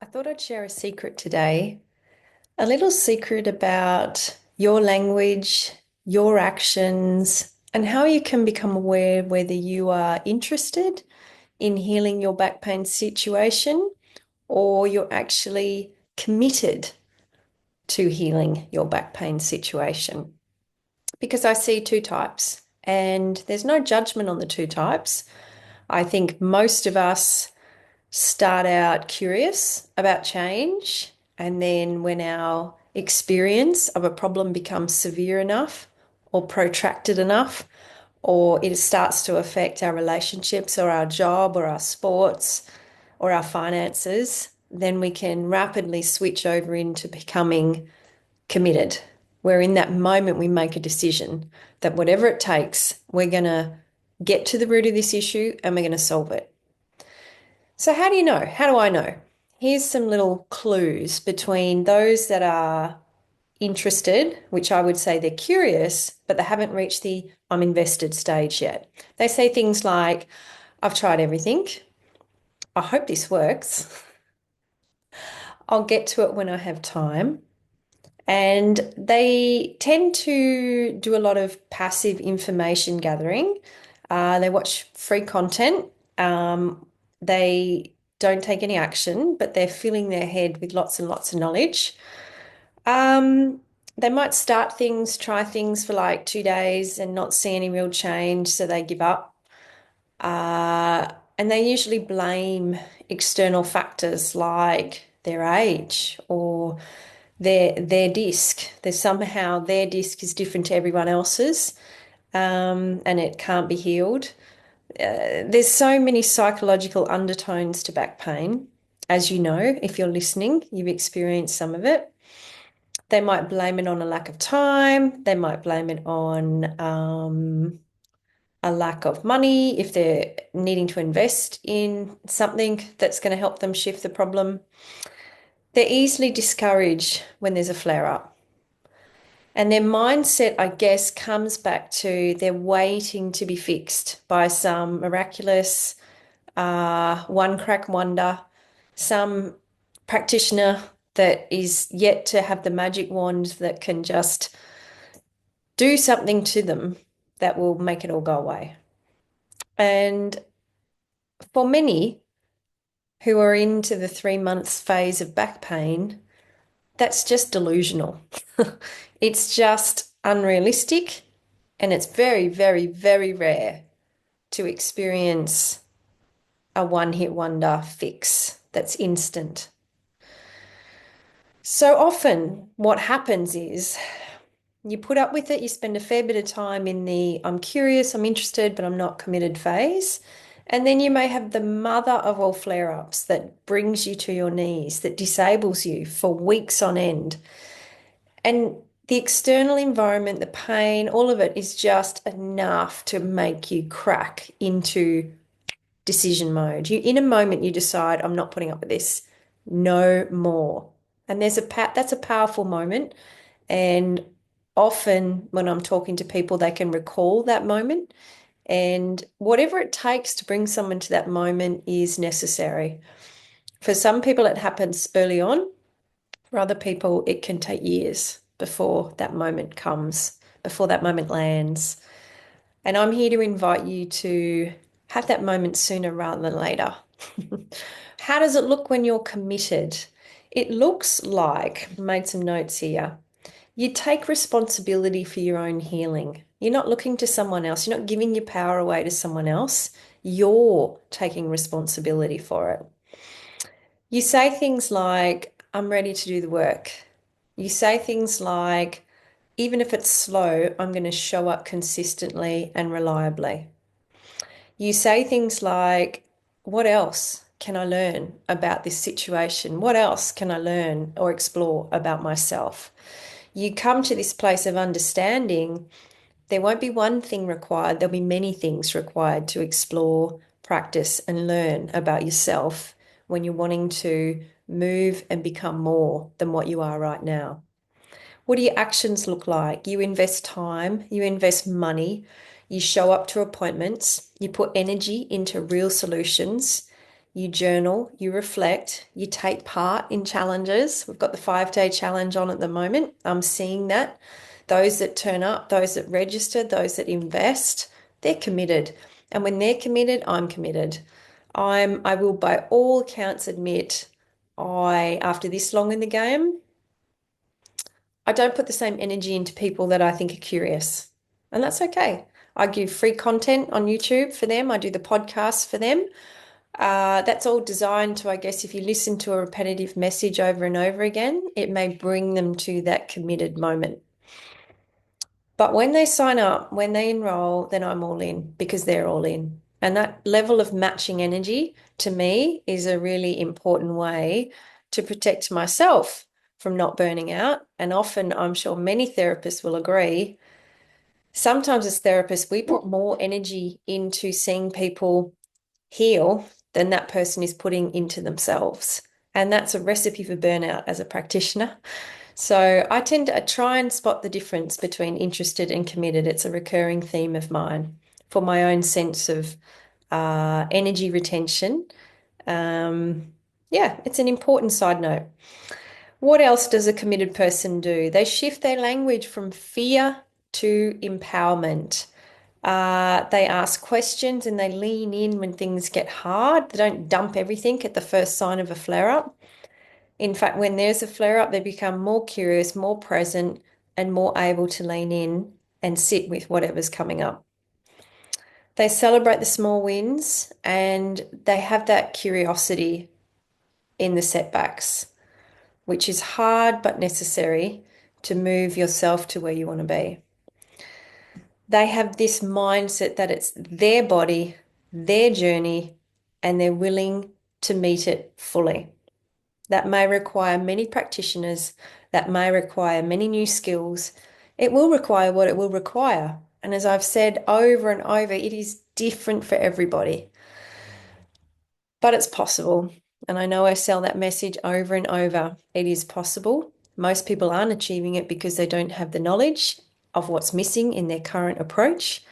I thought I'd share a secret today, a little secret about your language, your actions, and how you can become aware whether you are interested in healing your back pain situation or you're actually committed to healing your back pain situation. Because I see two types, and there's no judgment on the two types. I think most of us start out curious about change, and then when our experience of a problem becomes severe enough or protracted enough, or it starts to affect our relationships or our job or our sports or our finances, then we can rapidly switch over into becoming committed. Where in that moment we make a decision that whatever it takes, we're going to get to the root of this issue and we're going to solve it. So, how do you know? How do I know? Here's some little clues between those that are interested, which I would say they're curious, but they haven't reached the I'm invested stage yet. They say things like, I've tried everything. I hope this works. I'll get to it when I have time. And they tend to do a lot of passive information gathering. They watch free content. They don't take any action, but they're filling their head with lots and lots of knowledge. Um, they might start things, try things for like 2 days and not see any real change, so they give up. And they usually blame external factors like their age or their disc. There's somehow their disc is different to everyone else's, and it can't be healed. There's so many psychological undertones to back pain. As you know, if you're listening, you've experienced some of it. They might blame it on a lack of time. They might blame it on a lack of money if they're needing to invest in something that's going to help them shift the problem. They're easily discouraged when there's a flare up. And their mindset, I guess, comes back to they're waiting to be fixed by some miraculous one crack wonder, some practitioner that is yet to have the magic wand that can just do something to them that will make it all go away. And for many who are into the 3 months phase of back pain, that's just delusional. It's just unrealistic, and it's very, very, very rare to experience a one-hit wonder fix that's instant. So often, what happens is you put up with it, you spend a fair bit of time in the I'm curious, I'm interested, but I'm not committed phase. And then you may have the mother of all flare-ups that brings you to your knees, that disables you for weeks on end. And the external environment, the pain, all of it is just enough to make you crack into decision mode. You, in a moment, you decide, I'm not putting up with this, no more. And that's a powerful moment. And often when I'm talking to people, they can recall that moment. And whatever it takes to bring someone to that moment is necessary. For some people, it happens early on. For other people, it can take years before that moment comes, before that moment lands. And I'm here to invite you to have that moment sooner rather than later. How does it look when you're committed? It looks like, I made some notes here, you take responsibility for your own healing. You're not looking to someone else. You're not giving your power away to someone else. You're taking responsibility for it. You say things like, I'm ready to do the work. You say things like, even if it's slow, I'm going to show up consistently and reliably. You say things like, what else can I learn about this situation? What else can I learn or explore about myself? You come to this place of understanding. There won't be one thing required, there'll be many things required to explore, practice, and learn about yourself when you're wanting to move and become more than what you are right now. What do your actions look like? You invest time, you invest money, you show up to appointments, you put energy into real solutions, you journal, you reflect, you take part in challenges. We've got the 5 day challenge on at the moment. I'm seeing that. Those that turn up, those that register, those that invest, they're committed. And when they're committed, I'm committed. I will by all accounts admit, after this long in the game, I don't put the same energy into people that I think are curious. And that's okay. I give free content on YouTube for them. I do the podcasts for them. That's all designed to, I guess, if you listen to a repetitive message over and over again, it may bring them to that committed moment. But when they sign up, when they enroll, then I'm all in because they're all in. And that level of matching energy to me is a really important way to protect myself from not burning out. And often, I'm sure many therapists will agree, sometimes as therapists, we put more energy into seeing people heal than that person is putting into themselves. And that's a recipe for burnout as a practitioner. So I tend to try and spot the difference between interested and committed. It's a recurring theme of mine for my own sense of energy retention. Um, yeah, it's an important side note. What else does a committed person do? They shift their language from fear to empowerment. They ask questions and they lean in when things get hard. They don't dump everything at the first sign of a flare up. In fact, when there's a flare up, they become more curious, more present, and more able to lean in and sit with whatever's coming up. They celebrate the small wins and they have that curiosity in the setbacks, which is hard but necessary to move yourself to where you want to be. They have this mindset that it's their body, their journey, and they're willing to meet it fully. That may require many practitioners, that may require many new skills. It will require what it will require. And as I've said over and over, it is different for everybody, but it's possible. And I know I sell that message over and over. It is possible. Most people aren't achieving it because they don't have the knowledge of what's missing in their current approach.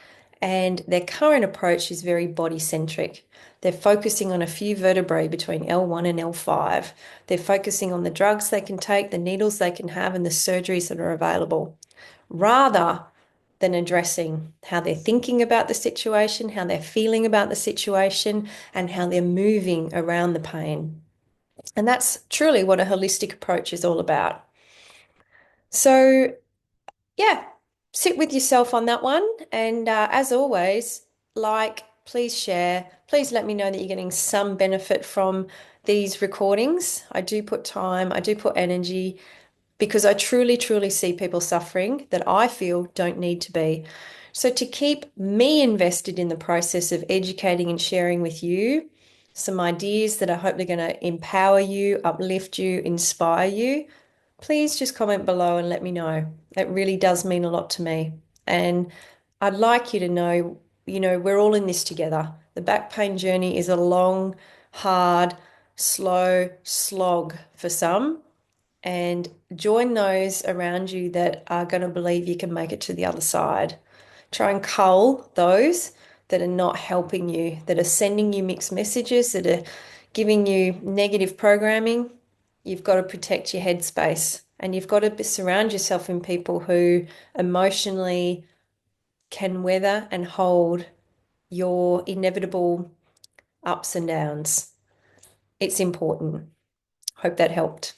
And their current approach is very body centric. They're focusing on a few vertebrae between L1 and L5. They're focusing on the drugs they can take, the needles they can have, and the surgeries that are available, rather than addressing how they're thinking about the situation, how they're feeling about the situation, and how they're moving around the pain. And that's truly what a holistic approach is all about. So, yeah, sit with yourself on that one. And as always, please share. Please let me know that you're getting some benefit from these recordings. I do put time, I do put energy because I truly, truly see people suffering that I feel don't need to be. So to keep me invested in the process of educating and sharing with you some ideas that are hopefully going to empower you, uplift you, inspire you, please just comment below and let me know. It really does mean a lot to me. And I'd like you to know, we're all in this together. The back pain journey is a long, hard, slow slog for some, and join those around you that are going to believe you can make it to the other side. Try and cull those that are not helping you, that are sending you mixed messages, that are giving you negative programming. You've got to protect your headspace and you've got to surround yourself in people who emotionally can weather and hold your inevitable ups and downs. It's important. Hope that helped.